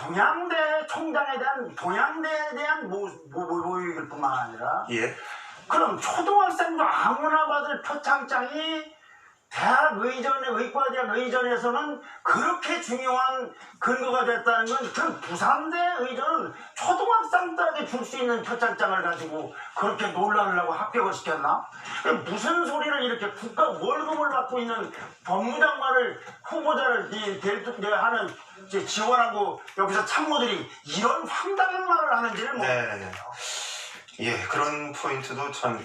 동양대 총장에 대한 동양대에 대한 모의일 뿐만 아니라 예. 그럼 초등학생도 아무나 받을 표창장이 대학 의전에 의과대학 의전에서는 그렇게 중요한 근거가 됐다는 건 그럼 부산대 의전은 초등학생들에게 줄 수 있는 표창장을 가지고 그렇게 논란을 하고 합격을 시켰나? 무슨 소리를 이렇게 국가 월급을 받고 있는 법무장관을 후보자를 하는 지원하고 여기서 참모들이 이런 황당한 말을 하는지를 모르겠어요. 네. 예, 그런 포인트도 참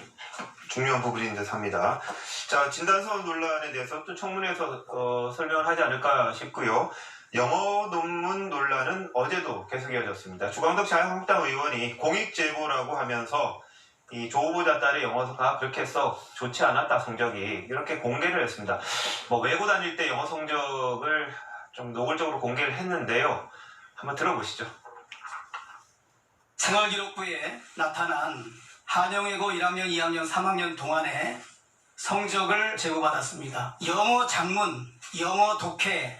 중요한 부분인 듯 합니다. 자, 진단서 논란에 대해서 또 청문회에서 설명을 하지 않을까 싶고요. 영어 논문 논란은 어제도 계속 이어졌습니다. 주광덕 자유한국당 의원이 공익제보라고 하면서 이 조 후보자 딸의 영어가 그렇게 썩 좋지 않았다 성적이 이렇게 공개를 했습니다. 뭐 외고 다닐 때 영어 성적을 좀 노골적으로 공개를 했는데요. 한번 들어보시죠. 생활기록부에 나타난 한영외고 1학년, 2학년, 3학년 동안에 성적을 제보받았습니다. 영어 작문, 영어 독해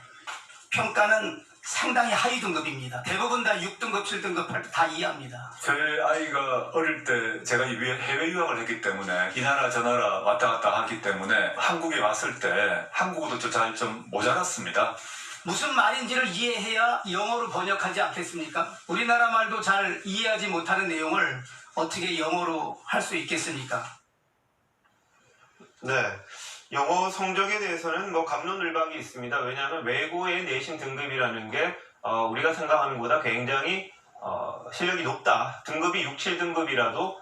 평가는 상당히 하위 등급입니다. 대부분 다 6등급, 7등급, 8등급 다 이해합니다. 저희 아이가 어릴 때 제가 해외 유학을 했기 때문에 이 나라 저 나라 왔다 갔다 하기 때문에 한국에 왔을 때 한국어도 잘 좀 모자랐습니다. 무슨 말인지를 이해해야 영어로 번역하지 않겠습니까? 우리나라 말도 잘 이해하지 못하는 내용을 어떻게 영어로 할 수 있겠습니까? 네. 영어 성적에 대해서는 뭐 갑론을박이 있습니다. 왜냐하면 외고의 내신 등급이라는 게 우리가 생각하는 것보다 굉장히 실력이 높다. 등급이 6, 7등급이라도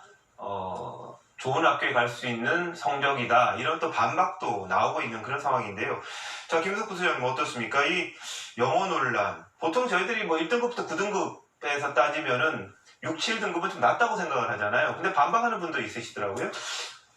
좋은 학교에 갈 수 있는 성적이다. 이런 또 반박도 나오고 있는 그런 상황인데요. 자, 김석구 소장님 어떻습니까? 이 영어 논란. 보통 저희들이 뭐 1등급부터 9등급에서 따지면은 6, 7등급은 좀 낮다고 생각을 하잖아요. 근데 반박하는 분도 있으시더라고요.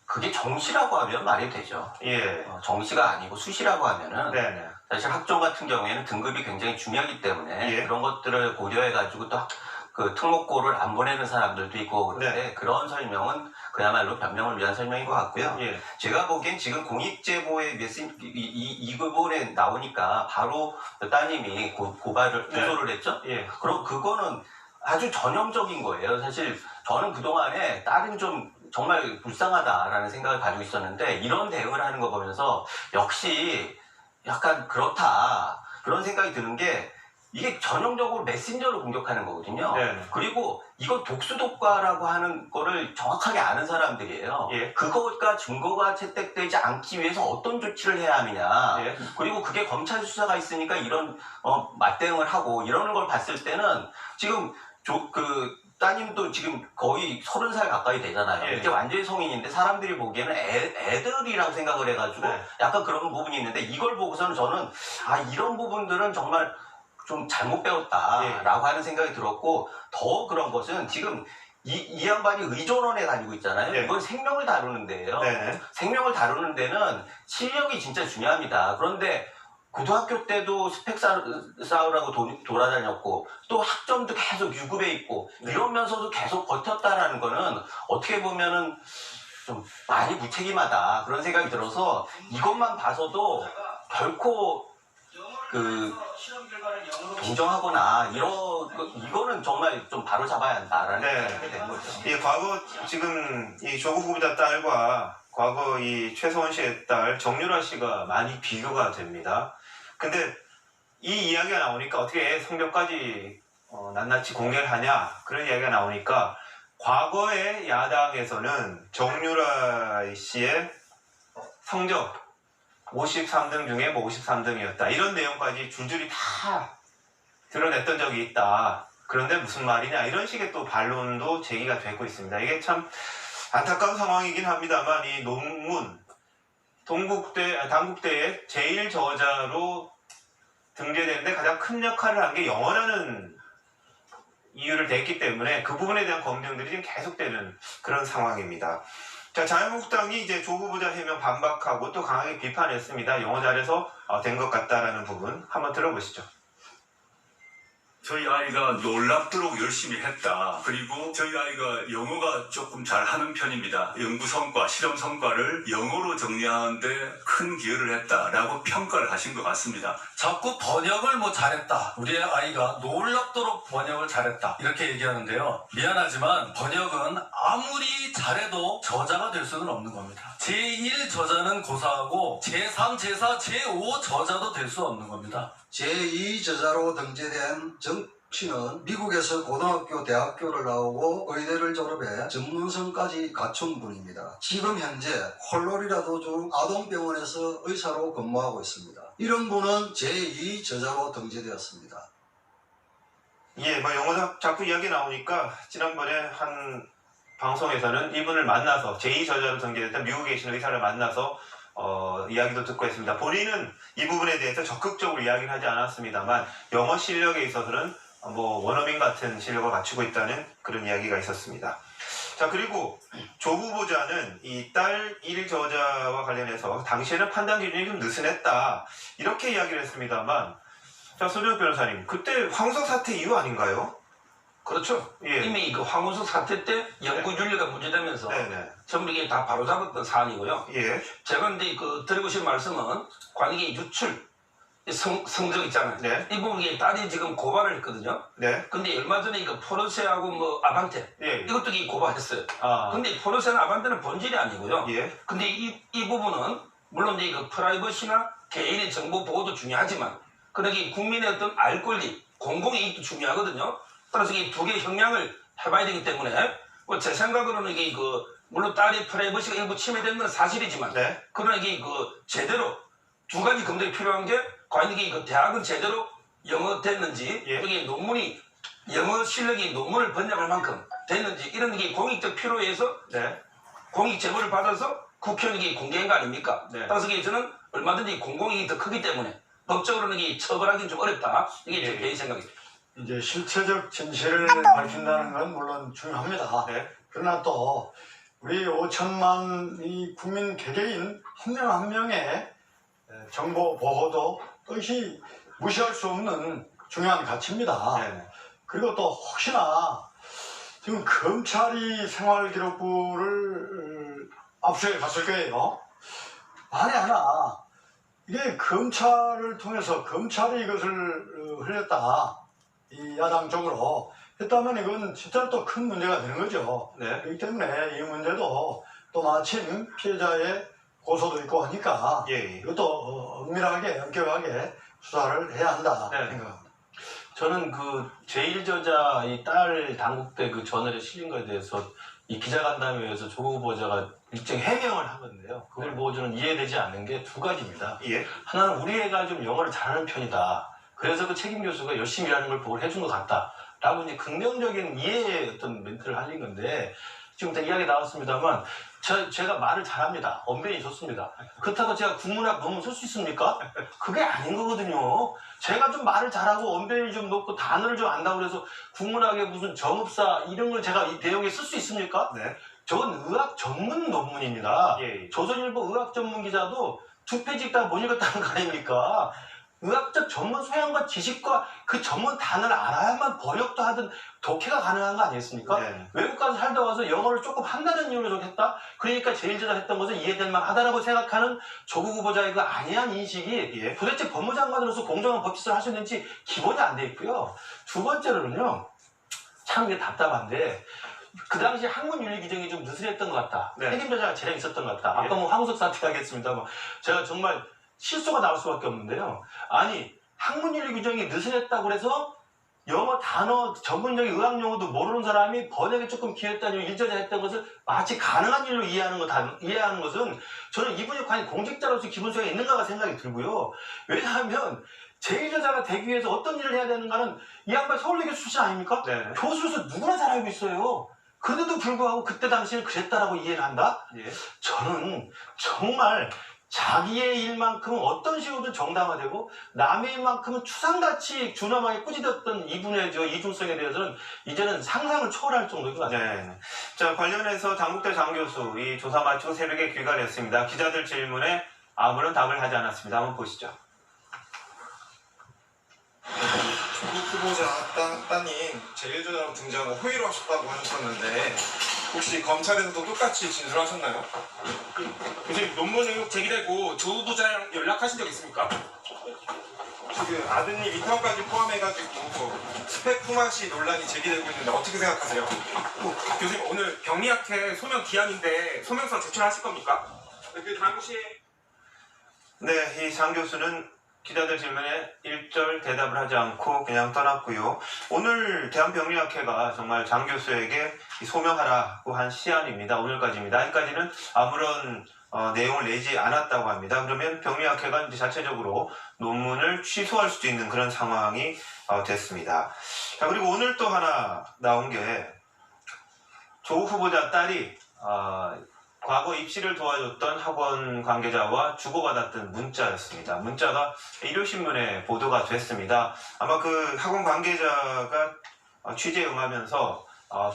그게 정시라고 하면 말이 되죠. 예. 정시가 아니고 수시라고 하면은 네네. 사실 학종 같은 경우에는 등급이 굉장히 중요하기 때문에 예. 그런 것들을 고려해가지고 또 그 특목고를 안 보내는 사람들도 있고 그런데 네. 그런 설명은 그야말로 변명을 위한 설명인 것 같고요. 예. 제가 보기엔 지금 공익제보의 이 부분에 나오니까 바로 따님이 고소를 했죠. 예. 그럼 그거는 아주 전형적인 거예요. 사실 저는 그동안에 딸은 좀 정말 불쌍하다라는 생각을 가지고 있었는데 이런 대응을 하는 거 보면서 역시 약간 그렇다 그런 생각이 드는 게 이게 전형적으로 메신저로 공격하는 거거든요. 네. 그리고 이건 독수독과라고 하는 거를 정확하게 아는 사람들이에요. 예. 그것과 증거가 채택되지 않기 위해서 어떤 조치를 해야 하느냐. 예. 그리고 그게 검찰 수사가 있으니까 이런 맞대응을 하고 이러는 걸 봤을 때는 지금 따님도 지금 거의 30살 가까이 되잖아요. 예. 이제 완전히 성인인데 사람들이 보기에는 애들이라고 생각을 해가지고 네. 약간 그런 부분이 있는데 이걸 보고서는 저는 이런 부분들은 정말 좀 잘못 배웠다라고 하는 생각이 들었고 더 그런 것은 지금 이 양반이 의존원에 다니고 있잖아요. 예. 이건 생명을 다루는 데예요. 네네. 생명을 다루는 데는 실력이 진짜 중요합니다. 그런데 고등학교 때도 스펙 쌓으라고 돌아다녔고 또 학점도 계속 유급에 있고 이러면서도 계속 버텼다라는 거는 어떻게 보면은 좀 많이 무책임하다 그런 생각이 들어서 이것만 봐서도 결코 동정하거나 이거는 정말 좀 바로 잡아야 한다라는 생각이 되는 거죠. 이 과거 지금 이 조국 후보자 딸과 과거 이 최서원 씨의 딸 정유라 씨가 많이 비교가 됩니다. 근데 이 이야기가 나오니까 어떻게 성적까지 낱낱이 공개를 하냐 그런 이야기가 나오니까 과거의 야당에서는 정유라 씨의 성적 53등 중에 뭐 53등이었다 이런 내용까지 줄줄이 다 드러냈던 적이 있다. 그런데 무슨 말이냐 이런 식의 또 반론도 제기가 되고 있습니다. 이게 참 안타까운 상황이긴 합니다만 이 논문 단국대의 제일 저자로 등재되는데 가장 큰 역할을 한 게 영어라는 이유를 댔기 때문에 그 부분에 대한 검증들이 지금 계속되는 그런 상황입니다. 자, 자유한국당이 이제 조 후보자 해명 반박하고 또 강하게 비판했습니다. 영어 잘해서 된 것 같다라는 부분 한번 들어보시죠. 저희 아이가 놀랍도록 열심히 했다. 그리고 저희 아이가 영어가 조금 잘하는 편입니다. 연구 성과, 실험 성과를 영어로 정리하는데 큰 기여를 했다라고 평가를 하신 것 같습니다. 자꾸 번역을 뭐 잘했다. 우리 아이가 놀랍도록 번역을 잘했다. 이렇게 얘기하는데요. 미안하지만 번역은 아무리 잘해도 저자가 될 수는 없는 겁니다. 제1 저자는 고사하고 제3, 제4, 제5 저자도 될 수 없는 겁니다. 제2저자로 등재된 정 씨는 미국에서 고등학교, 대학교를 나오고 의대를 졸업해 전문성까지 갖춘 분입니다. 지금 현재 콜로라도주 아동병원에서 의사로 근무하고 있습니다. 이런 분은 제2저자로 등재되었습니다. 예, 뭐 영어 자꾸 이야기 나오니까 지난번에 한 방송에서는 이분을 만나서 제2저자로 등재됐던 미국에 계신 의사를 만나서 이야기도 듣고 했습니다. 본인은 이 부분에 대해서 적극적으로 이야기는 하지 않았습니다만 영어 실력에 있어서는 뭐 원어민 같은 실력을 갖추고 있다는 그런 이야기가 있었습니다. 자, 그리고 조 후보자는 이 딸 1저자와 관련해서 당시에는 판단 기준이 좀 느슨했다 이렇게 이야기를 했습니다만, 자, 손정욱 변호사님, 그때 황우석 사태 이후 아닌가요? 그렇죠. 예. 이미 그 황우석 사태 때 연구윤리가 문제되면서 네네. 전부 이게 다 바로잡았던 사안이고요. 예. 제가 근데 드리고 싶은 말씀은 관익의 유출, 성적 있잖아요. 네. 이 부분에 딸이 지금 고발을 했거든요. 네. 근데 얼마 전에 이거 포르쉐하고 뭐 아반떼 예. 이것도 고발했어요. 아. 근데 포르쉐나 아반떼는 본질이 아니고요. 예. 근데 이 부분은 물론 이제 그 프라이버시나 개인의 정보 보호도 중요하지만 그러기 국민의 어떤 알 권리, 공공의 이익도 중요하거든요. 따라서 이 두 개의 형량을 해봐야 되기 때문에 뭐 제 생각으로는 이게 물론 딸의 프라이버시가 일부 침해된 건 사실이지만 네. 그러나 이게 제대로 두 가지 검증이 필요한 게 과연 이게 대학은 제대로 영어 됐는지 예. 여기 논문이 영어 실력이 논문을 번역할 만큼 됐는지 이런 게 공익적 필요에 의해서 네. 공익 제보를 받아서 국회의원이 공개한 거 아닙니까? 네. 따라서 저는 얼마든지 공공이익이 더 크기 때문에 법적으로는 이게 처벌하기는 좀 어렵다. 이게 제 예. 개인 생각입니다. 이제 실체적 진실을 밝힌다는 건 물론 중요합니다. 네. 그러나 또 우리 5천만 이 국민 개개인 한 명 한 명의 정보 보호도 또시 무시할 수 없는 중요한 가치입니다. 네. 그리고 또 혹시나 지금 검찰이 생활기록부를 압수해 갔을 거예요. 만에 하나 이게 검찰을 통해서 검찰이 이것을 흘렸다, 이 야당 쪽으로 했다면 이건 진짜 또 큰 문제가 되는 거죠. 네. 그렇기 때문에 이 문제도 또 마침 피해자의 고소도 있고 하니까 예. 이것도 엄밀하게 엄격하게 수사를 해야 한다 네. 생각합니다. 저는 그 제1저자 이 딸 당국대 그 저널에 실린 거에 대해서 이 기자간담회에서 조 후보자가 일정 해명을 한 건데요. 그걸 네. 보고 저는 이해되지 않는 게 두 가지입니다. 예. 하나는 우리 애가 좀 영어를 잘하는 편이다. 그래서 그 책임 교수가 열심히 일하는 걸 보고 해준 것 같다. 라고 이제 긍정적인 이해의 어떤 멘트를 하신 건데, 지금 다 이야기 나왔습니다만, 제가 말을 잘합니다. 언변이 좋습니다. 그렇다고 제가 국문학 논문 쓸 수 있습니까? 그게 아닌 거거든요. 제가 좀 말을 잘하고 언변이 좀 높고 단어를 좀 안다고 그래서 국문학의 무슨 정읍사 이런 걸 제가 이 내용에 쓸 수 있습니까? 네. 저건 의학 전문 논문입니다. 예. 조선일보 의학 전문 기자도 2페이지 읽다가 못 읽었다는 거 아닙니까? 의학적 전문 소양과 지식과 그 전문 단어를 알아야만 번역도 하든 독해가 가능한 거 아니겠습니까? 네. 외국 가서 살다 와서 영어를 조금 한다는 이유로 좀 했다? 그러니까 제1저자 했던 것은 이해될 만하다라고 생각하는 조국 후보자의 그 안이한 인식이 예. 도대체 법무장관으로서 공정한 법짓을 할 수 있는지 기본이 안 돼 있고요. 두 번째로는요. 참 이게 답답한데 그 당시 학문윤리 규정이 좀 느슨했던 것 같다. 네. 책임자가 재량 있었던 것 같다. 예. 아까 뭐 황우석 사태 하겠습니다만 제가 정말 실수가 나올 수밖에 없는데요. 아니 학문윤리 규정이 느슨했다고 해서 영어 단어 전문적인 의학 용어도 모르는 사람이 번역에 조금 기여했다니 일저자 했던 것을 마치 가능한 일로 이해하는 것은 저는 이분이 과연 공직자로서 기본소양이 있는가가 생각이 들고요. 왜냐하면 제1저자가 되기 위해서 어떤 일을 해야 되는가는 이 양반 서울대교 출신 아닙니까? 네. 교수로서 누구나 잘 알고 있어요. 그런데도 불구하고 그때 당시에 그랬다라고 이해를 한다? 예. 저는 정말 자기의 일만큼은 어떤 식으로든 정당화되고 남의 일만큼은 추상같이 준엄하게 꾸짖었던 이분의 이중성에 대해서는 이제는 상상을 초월할 정도인 것 같습니다. 네. 자, 관련해서 당국대 장 교수 이 조사 마치고 새벽에 귀가를 했습니다. 기자들 질문에 아무런 답을 하지 않았습니다. 한번 보시죠. 조국 후보자 따님 제1조라고 등장하고 호의로 하셨다고 하셨었는데 혹시 검찰에서도 똑같이 진술하셨나요? 교수님 논문 의혹 제기되고 조 후보자랑 연락하신 적 있습니까? 그 아드님 인턴까지 포함해가지고 스펙 품앗이 논란이 제기되고 있는데 어떻게 생각하세요? 교수님 오늘 병리학회 소명 기한인데 소명서 제출하실 겁니까? 그 당시에 네, 이 장 교수는 기자들 질문에 일절 대답을 하지 않고 그냥 떠났고요. 오늘 대한병리학회가 정말 장 교수에게 소명하라고 한 시한입니다. 오늘까지입니다. 아직까지는 아무런 내용을 내지 않았다고 합니다. 그러면 병리학회가 이제 자체적으로 논문을 취소할 수도 있는 그런 상황이 됐습니다. 자, 그리고 오늘 또 하나 나온 게 조국 후보자 딸이 과거 입시를 도와줬던 학원 관계자와 주고받았던 문자였습니다. 문자가 일요신문에 보도가 됐습니다. 아마 그 학원 관계자가 취재에 응하면서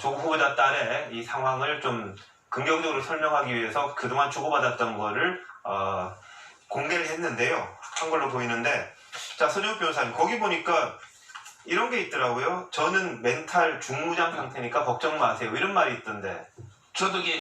조국 후보자 딸의 이 상황을 좀 긍정적으로 설명하기 위해서 그동안 주고받았던 거를 공개를 했는데요. 한 걸로 보이는데, 자, 서정욱 변호사님, 거기 보니까 이런 게 있더라고요. 저는 멘탈 중무장 상태니까 걱정 마세요. 이런 말이 있던데. 저도 이게